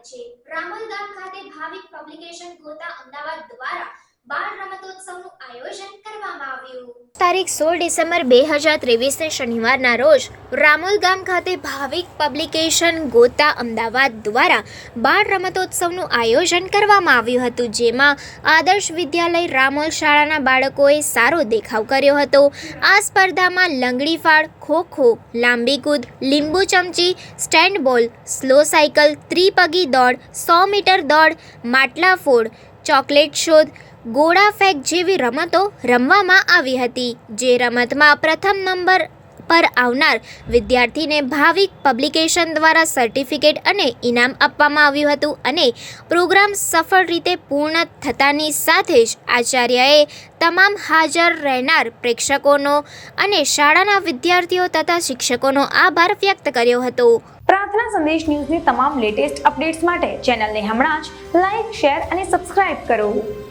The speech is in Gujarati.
વચ્ચે રામોલ ગામ ખાતે ભાવિક પબ્લિકેશન ગોતા અમદાવાદ દ્વારા બાળ રમતોત્સવનું આયોજન કરવામાં આવ્યું. તારીખ 16 ડિસેમ્બર 2023 શનિવારના રોજ રામોલ ગામ ખાતે ભાવિક પબ્લિકેશન ગોતા અમદાવાદ દ્વારા બાળ રમતોત્સવનું આયોજન કરવામાં આવ્યું હતું, જેમાં આદર્શ વિદ્યાલય રામોલ શાળાના બાળકોએ સારો દેખાવ કર્યો હતો. આ સ્પર્ધામાં લંગડી ફાળ, ખો-ખો, લાંબી કૂદ, લીંબુ ચમચી, સ્ટેન્ડ બોલ, સ્લો સાયકલ, ત્રિપગી દોડ, 100 મીટર દોડ, માટલા ફોડ, ચોકલેટ શોધ, ગોળા ફેંક જેવી રમતો રમવામાં આવી હતી. જે રમતમાં પ્રથમ નંબર પર આવનાર વિદ્યાર્થીને ભાવિક પબ્લિકેશન દ્વારા સર્ટિફિકેટ અને ઇનામ આપવામાં આવ્યું હતું અને પ્રોગ્રામ સફળ રીતે પૂર્ણ થતાની સાથે જ આચાર્યએ તમામ હાજર રહેનાર પ્રેક્ષકોનો અને શાળાના વિદ્યાર્થીઓ તથા શિક્ષકોનો આભાર વ્યક્ત કર્યો હતો. પ્રાર્થના સંદેશ ન્યૂઝની તમામ લેટેસ્ટ અપડેટ્સ માટે ચેનલને હમણાં જ લાઇક, શેર અને સબસ્ક્રાઇબ કરો.